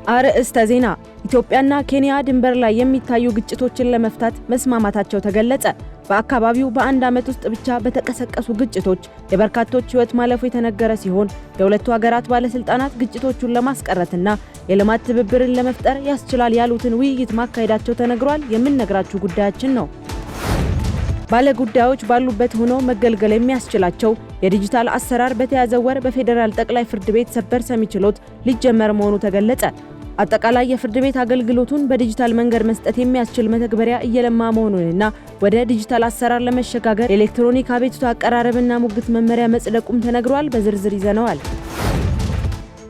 አርእስተ ዜና ኢትዮጵያና ኬንያ ድንበር ላይ የሚታዩ ግጭቶችን ለመፍታት መስማማታቸው ተገለጸ። በአካባቢው በአንድ ዓመት ውስጥ ብቻ በተቀሰቀሱ ግጭቶች የበርካቶች ሕይወት ማለፉ የተነገረ ሲሆን የሁለቱ ሀገራት ባለስልጣናት ግጭቶቹን ለማስቀረትና የልማት ትብብርን ለመፍጠር ያስችላል ያሉትን ውይይት ማካሄዳቸው ተነግሯል። የምንነግራችሁ ጉዳያችን ነው። ባለጉዳዮች ባሉበት ሆኖ መገልገል የሚያስችላቸው የዲጂታል አሰራር በተያዘው ወር በፌደራል ጠቅላይ ፍርድ ቤት ሰበር ሰሚ ችሎት ሊጀመር መሆኑ ተገለጸ። አጠቃላይ የፍርድ ቤት አገልግሎቱን በዲጂታል መንገድ መስጠት የሚያስችል መተግበሪያ እየለማ መሆኑንና ወደ ዲጂታል አሰራር ለመሸጋገር ኤሌክትሮኒክ አቤቱታ አቀራረብና ሙግት መመሪያ መጽደቁም ተነግሯል። በዝርዝር ይዘነዋል።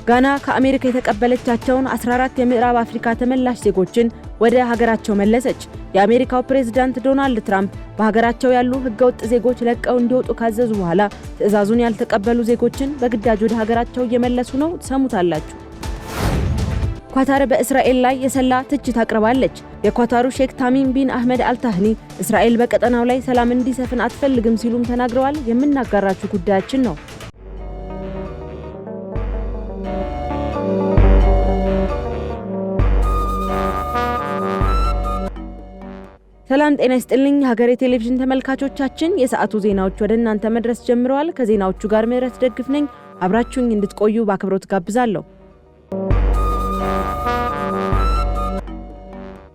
ጋና ከአሜሪካ የተቀበለቻቸውን 14 የምዕራብ አፍሪካ ተመላሽ ዜጎችን ወደ ሀገራቸው መለሰች። የአሜሪካው ፕሬዝዳንት ዶናልድ ትራምፕ በሀገራቸው ያሉ ህገወጥ ዜጎች ለቀው እንዲወጡ ካዘዙ በኋላ ትዕዛዙን ያልተቀበሉ ዜጎችን በግዳጅ ወደ ሀገራቸው እየመለሱ ነው። ሰሙታላችሁ። ኳታር በእስራኤል ላይ የሰላ ትችት አቅርባለች። የኳታሩ ሼክ ታሚም ቢን አህመድ አልታህኒ እስራኤል በቀጠናው ላይ ሰላም እንዲሰፍን አትፈልግም ሲሉም ተናግረዋል። የምናጋራችሁ ጉዳያችን ነው። ሰላም ጤና ይስጥልኝ ሀገሬ ቴሌቪዥን ተመልካቾቻችን፣ የሰዓቱ ዜናዎች ወደ እናንተ መድረስ ጀምረዋል። ከዜናዎቹ ጋር ምህረት ደግፍ ነኝ። አብራችሁኝ እንድትቆዩ በአክብሮት ጋብዛለሁ።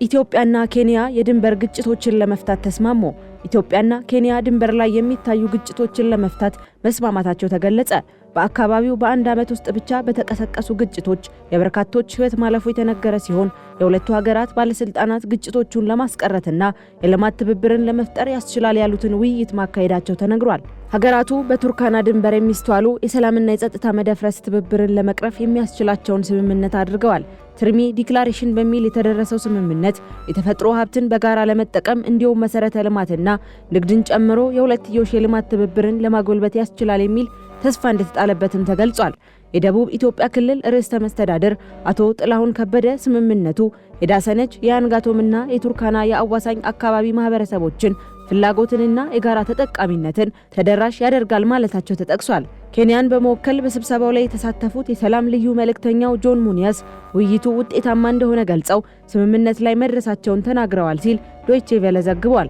ኢትዮጵያና ኬንያ የድንበር ግጭቶችን ለመፍታት ተስማሙ። ኢትዮጵያና ኬንያ ድንበር ላይ የሚታዩ ግጭቶችን ለመፍታት መስማማታቸው ተገለጸ። በአካባቢው በአንድ ዓመት ውስጥ ብቻ በተቀሰቀሱ ግጭቶች የበርካቶች ሕይወት ማለፉ የተነገረ ሲሆን የሁለቱ ሀገራት ባለስልጣናት ግጭቶቹን ለማስቀረትና የልማት ትብብርን ለመፍጠር ያስችላል ያሉትን ውይይት ማካሄዳቸው ተነግሯል። ሀገራቱ በቱርካና ድንበር የሚስተዋሉ የሰላምና የጸጥታ መደፍረስ ትብብርን ለመቅረፍ የሚያስችላቸውን ስምምነት አድርገዋል። ትርሚ ዲክላሬሽን በሚል የተደረሰው ስምምነት የተፈጥሮ ሀብትን በጋራ ለመጠቀም እንዲሁም መሰረተ ልማትና ንግድን ጨምሮ የሁለትዮሽ የልማት ትብብርን ለማጎልበት ያስችላል የሚል ተስፋ እንደተጣለበትም ተገልጿል። የደቡብ ኢትዮጵያ ክልል ርዕሰ መስተዳድር አቶ ጥላሁን ከበደ ስምምነቱ የዳሰነች የአንጋቶምና የቱርካና የአዋሳኝ አካባቢ ማህበረሰቦችን ፍላጎትንና የጋራ ተጠቃሚነትን ተደራሽ ያደርጋል ማለታቸው ተጠቅሷል። ኬንያን በመወከል በስብሰባው ላይ የተሳተፉት የሰላም ልዩ መልእክተኛው ጆን ሙኒያስ ውይይቱ ውጤታማ እንደሆነ ገልጸው ስምምነት ላይ መድረሳቸውን ተናግረዋል ሲል ዶይቼ ቬለ ዘግቧል።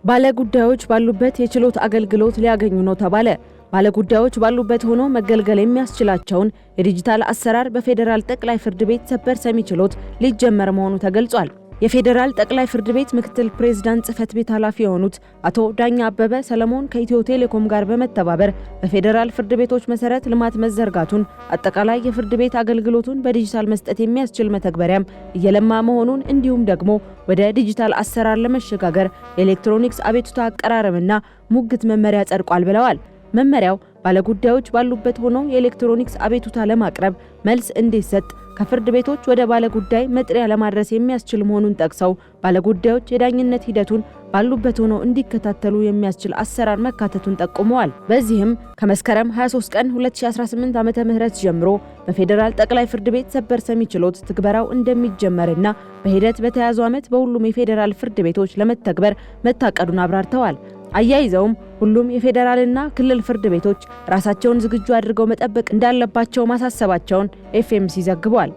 ባለጉዳዮች ባሉበት የችሎት አገልግሎት ሊያገኙ ነው ተባለ። ባለጉዳዮች ባሉበት ሆኖ መገልገል የሚያስችላቸውን የዲጂታል አሰራር በፌደራል ጠቅላይ ፍርድ ቤት ሰበር ሰሚ ችሎት ሊጀመር መሆኑ ተገልጿል። የፌደራል ጠቅላይ ፍርድ ቤት ምክትል ፕሬዝዳንት ጽህፈት ቤት ኃላፊ የሆኑት አቶ ዳኛ አበበ ሰለሞን ከኢትዮ ቴሌኮም ጋር በመተባበር በፌደራል ፍርድ ቤቶች መሰረት ልማት መዘርጋቱን፣ አጠቃላይ የፍርድ ቤት አገልግሎቱን በዲጂታል መስጠት የሚያስችል መተግበሪያም እየለማ መሆኑን እንዲሁም ደግሞ ወደ ዲጂታል አሰራር ለመሸጋገር የኤሌክትሮኒክስ አቤቱታ አቀራረብና ሙግት መመሪያ ጸድቋል ብለዋል። መመሪያው ባለጉዳዮች ባሉበት ሆኖ የኤሌክትሮኒክስ አቤቱታ ለማቅረብ መልስ እንዲሰጥ ከፍርድ ቤቶች ወደ ባለጉዳይ መጥሪያ ለማድረስ የሚያስችል መሆኑን ጠቅሰው ባለጉዳዮች የዳኝነት ሂደቱን ባሉበት ሆኖ እንዲከታተሉ የሚያስችል አሰራር መካተቱን ጠቁመዋል። በዚህም ከመስከረም 23 ቀን 2018 ዓ.ም ጀምሮ በፌደራል ጠቅላይ ፍርድ ቤት ሰበር ሰሚ ችሎት ትግበራው እንደሚጀመርና በሂደት በተያዘው ዓመት በሁሉም የፌደራል ፍርድ ቤቶች ለመተግበር መታቀዱን አብራርተዋል። አያይዘውም ሁሉም የፌደራልና ክልል ፍርድ ቤቶች ራሳቸውን ዝግጁ አድርገው መጠበቅ እንዳለባቸው ማሳሰባቸውን ኤፍኤምሲ ዘግቧል።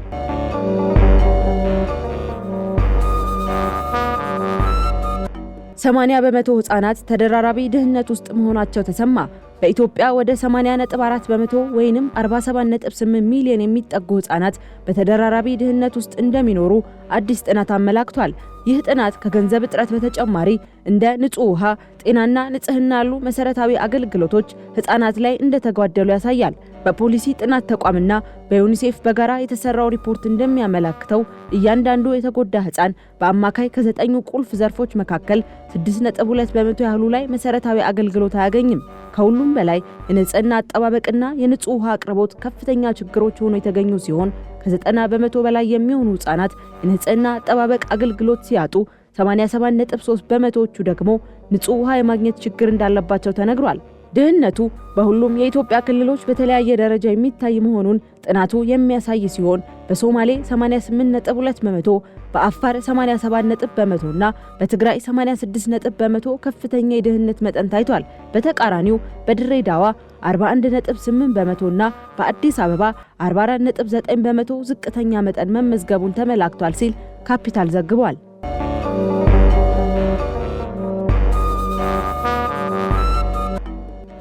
ሰማንያ በመቶ ህጻናት ተደራራቢ ድህነት ውስጥ መሆናቸው ተሰማ። በኢትዮጵያ ወደ 80.4 በመቶ ወይንም 47.8 ሚሊዮን የሚጠጉ ህጻናት በተደራራቢ ድህነት ውስጥ እንደሚኖሩ አዲስ ጥናት አመላክቷል። ይህ ጥናት ከገንዘብ እጥረት በተጨማሪ እንደ ንጹህ ውሃ፣ ጤናና ንጽህና ያሉ መሰረታዊ አገልግሎቶች ህጻናት ላይ እንደተጓደሉ ያሳያል። በፖሊሲ ጥናት ተቋምና በዩኒሴፍ በጋራ የተሰራው ሪፖርት እንደሚያመለክተው እያንዳንዱ የተጎዳ ህጻን በአማካይ ከ9 ቁልፍ ዘርፎች መካከል 6.2 በመቶ ያህሉ ላይ መሰረታዊ አገልግሎት አያገኝም። ከሁሉም በላይ የንጽህና አጠባበቅና የንጹህ ውሃ አቅርቦት ከፍተኛ ችግሮች ሆነው የተገኙ ሲሆን ከ90 በመቶ በላይ የሚሆኑ ህጻናት የንጽህና አጠባበቅ አገልግሎት ሲያጡ 87.3 በመቶዎቹ ደግሞ ንጹህ ውሃ የማግኘት ችግር እንዳለባቸው ተነግሯል። ድህነቱ በሁሉም የኢትዮጵያ ክልሎች በተለያየ ደረጃ የሚታይ መሆኑን ጥናቱ የሚያሳይ ሲሆን በሶማሌ 88.2%፣ በአፋር 87% እና በትግራይ 86% ከፍተኛ የድህነት መጠን ታይቷል። በተቃራኒው በድሬዳዋ 41.8% እና በአዲስ አበባ 44.9% ዝቅተኛ መጠን መመዝገቡን ተመላክቷል ሲል ካፒታል ዘግቧል።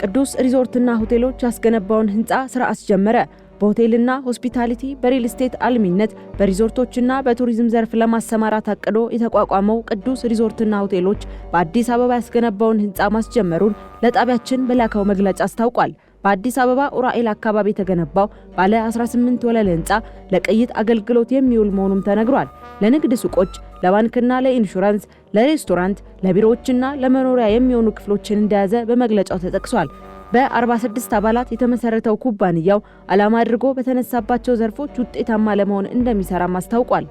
ቅዱስ ሪዞርትና ሆቴሎች ያስገነባውን ህንፃ ስራ አስጀመረ። በሆቴልና ሆስፒታሊቲ፣ በሪል ስቴት አልሚነት፣ በሪዞርቶችና በቱሪዝም ዘርፍ ለማሰማራት አቅዶ የተቋቋመው ቅዱስ ሪዞርትና ሆቴሎች በአዲስ አበባ ያስገነባውን ህንፃ ማስጀመሩን ለጣቢያችን በላከው መግለጫ አስታውቋል። በአዲስ አበባ ኡራኤል አካባቢ የተገነባው ባለ 18 ወለል ህንፃ ለቅይጥ አገልግሎት የሚውል መሆኑም ተነግሯል። ለንግድ ሱቆች፣ ለባንክና ለኢንሹራንስ፣ ለሬስቶራንት፣ ለቢሮዎችና ለመኖሪያ የሚሆኑ ክፍሎችን እንደያዘ በመግለጫው ተጠቅሷል። በ46 አባላት የተመሰረተው ኩባንያው ዓላማ አድርጎ በተነሳባቸው ዘርፎች ውጤታማ ለመሆን እንደሚሰራም አስታውቋል።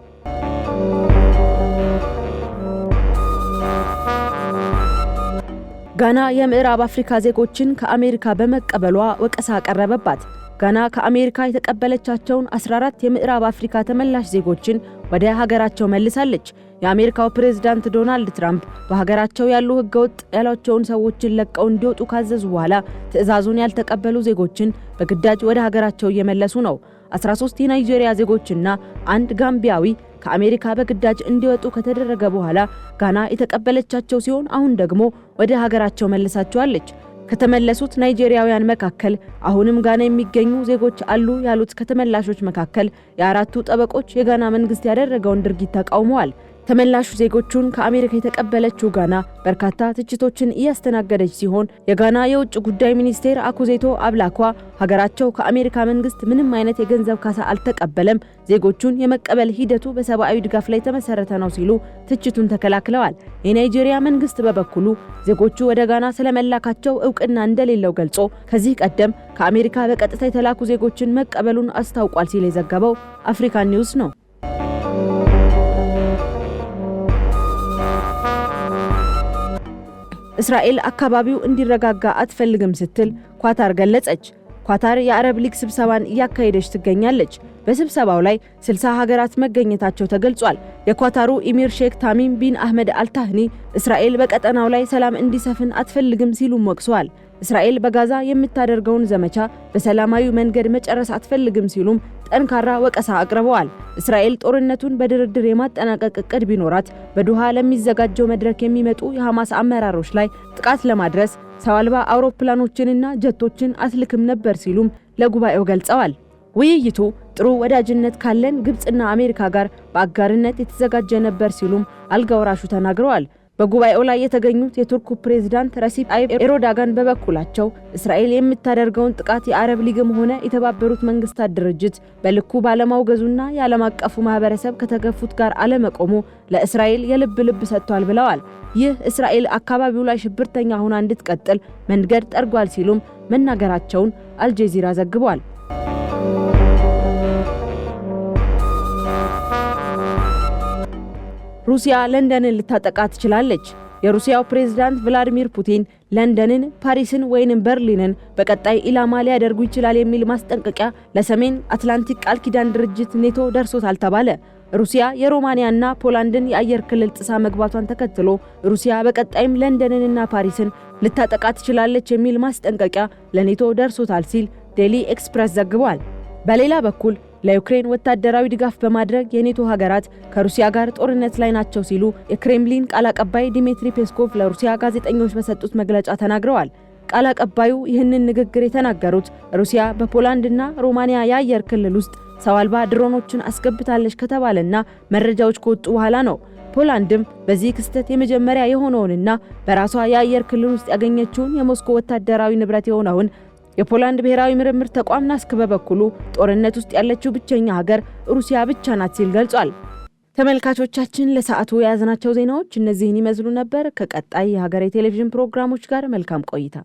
ጋና የምዕራብ አፍሪካ ዜጎችን ከአሜሪካ በመቀበሏ ወቀሳ ቀረበባት። ጋና ከአሜሪካ የተቀበለቻቸውን 14 የምዕራብ አፍሪካ ተመላሽ ዜጎችን ወደ ሀገራቸው መልሳለች። የአሜሪካው ፕሬዝዳንት ዶናልድ ትራምፕ በሀገራቸው ያሉ ህገወጥ ያሏቸውን ሰዎችን ለቀው እንዲወጡ ካዘዙ በኋላ ትዕዛዙን ያልተቀበሉ ዜጎችን በግዳጅ ወደ ሀገራቸው እየመለሱ ነው። 13 የናይጄሪያ ዜጎችና አንድ ጋምቢያዊ ከአሜሪካ በግዳጅ እንዲወጡ ከተደረገ በኋላ ጋና የተቀበለቻቸው ሲሆን አሁን ደግሞ ወደ ሀገራቸው መልሳቸዋለች። ከተመለሱት ናይጄሪያውያን መካከል አሁንም ጋና የሚገኙ ዜጎች አሉ ያሉት ከተመላሾች መካከል የአራቱ ጠበቆች የጋና መንግስት ያደረገውን ድርጊት ተቃውመዋል። ተመላሹ ዜጎቹን ከአሜሪካ የተቀበለችው ጋና በርካታ ትችቶችን እያስተናገደች ሲሆን የጋና የውጭ ጉዳይ ሚኒስቴር አኩዜቶ አብላኳ ሀገራቸው ከአሜሪካ መንግስት ምንም አይነት የገንዘብ ካሳ አልተቀበለም፣ ዜጎቹን የመቀበል ሂደቱ በሰብአዊ ድጋፍ ላይ ተመሰረተ ነው ሲሉ ትችቱን ተከላክለዋል። የናይጄሪያ መንግስት በበኩሉ ዜጎቹ ወደ ጋና ስለመላካቸው እውቅና እንደሌለው ገልጾ ከዚህ ቀደም ከአሜሪካ በቀጥታ የተላኩ ዜጎችን መቀበሉን አስታውቋል ሲል የዘገበው አፍሪካን ኒውስ ነው። እስራኤል አካባቢው እንዲረጋጋ አትፈልግም ስትል ኳታር ገለጸች። ኳታር የአረብ ሊግ ስብሰባን እያካሄደች ትገኛለች። በስብሰባው ላይ 60 ሀገራት መገኘታቸው ተገልጿል። የኳታሩ ኢሚር ሼክ ታሚም ቢን አህመድ አልታህኒ እስራኤል በቀጠናው ላይ ሰላም እንዲሰፍን አትፈልግም ሲሉም ወቅሰዋል። እስራኤል በጋዛ የምታደርገውን ዘመቻ በሰላማዊ መንገድ መጨረስ አትፈልግም ሲሉም ጠንካራ ወቀሳ አቅርበዋል። እስራኤል ጦርነቱን በድርድር የማጠናቀቅ እቅድ ቢኖራት በዱሃ ለሚዘጋጀው መድረክ የሚመጡ የሐማስ አመራሮች ላይ ጥቃት ለማድረስ ሰው አልባ አውሮፕላኖችንና ጀቶችን አትልክም ነበር ሲሉም ለጉባኤው ገልጸዋል። ውይይቱ ጥሩ ወዳጅነት ካለን ግብጽና አሜሪካ ጋር በአጋርነት የተዘጋጀ ነበር ሲሉም አልጋውራሹ ተናግረዋል። በጉባኤው ላይ የተገኙት የቱርኩ ፕሬዝዳንት ረሲፕ ታይብ ኤርዶጋን በበኩላቸው እስራኤል የምታደርገውን ጥቃት የአረብ ሊግም ሆነ የተባበሩት መንግስታት ድርጅት በልኩ ባለማውገዙና የዓለም አቀፉ ማህበረሰብ ከተገፉት ጋር አለመቆሙ ለእስራኤል የልብ ሰጥቷል ብለዋል። ይህ እስራኤል አካባቢው ላይ ሽብርተኛ ሆና እንድትቀጥል መንገድ ጠርጓል ሲሉም መናገራቸውን አልጀዚራ ዘግቧል። ሩሲያ ለንደንን ልታጠቃ ትችላለች። የሩሲያው ፕሬዝዳንት ቭላዲሚር ፑቲን ለንደንን፣ ፓሪስን ወይንም በርሊንን በቀጣይ ኢላማ ሊያደርጉ ይችላል የሚል ማስጠንቀቂያ ለሰሜን አትላንቲክ ቃል ኪዳን ድርጅት ኔቶ ደርሶታል ተባለ። ሩሲያ የሮማኒያና ፖላንድን የአየር ክልል ጥሳ መግባቷን ተከትሎ ሩሲያ በቀጣይም ለንደንንና ፓሪስን ልታጠቃ ትችላለች የሚል ማስጠንቀቂያ ለኔቶ ደርሶታል ሲል ዴሊ ኤክስፕረስ ዘግቧል። በሌላ በኩል ለዩክሬን ወታደራዊ ድጋፍ በማድረግ የኔቶ ሀገራት ከሩሲያ ጋር ጦርነት ላይ ናቸው ሲሉ የክሬምሊን ቃል አቀባይ ዲሚትሪ ፔስኮቭ ለሩሲያ ጋዜጠኞች በሰጡት መግለጫ ተናግረዋል። ቃል አቀባዩ ይህንን ንግግር የተናገሩት ሩሲያ በፖላንድና ሮማኒያ የአየር ክልል ውስጥ ሰው አልባ ድሮኖችን አስገብታለች ከተባለና መረጃዎች ከወጡ በኋላ ነው። ፖላንድም በዚህ ክስተት የመጀመሪያ የሆነውንና በራሷ የአየር ክልል ውስጥ ያገኘችውን የሞስኮ ወታደራዊ ንብረት የሆነውን የፖላንድ ብሔራዊ ምርምር ተቋም ናስክ በበኩሉ ጦርነት ውስጥ ያለችው ብቸኛ ሀገር ሩሲያ ብቻ ናት ሲል ገልጿል። ተመልካቾቻችን ለሰዓቱ የያዝናቸው ዜናዎች እነዚህን ይመስሉ ነበር። ከቀጣይ የሀገሬ ቴሌቪዥን ፕሮግራሞች ጋር መልካም ቆይታ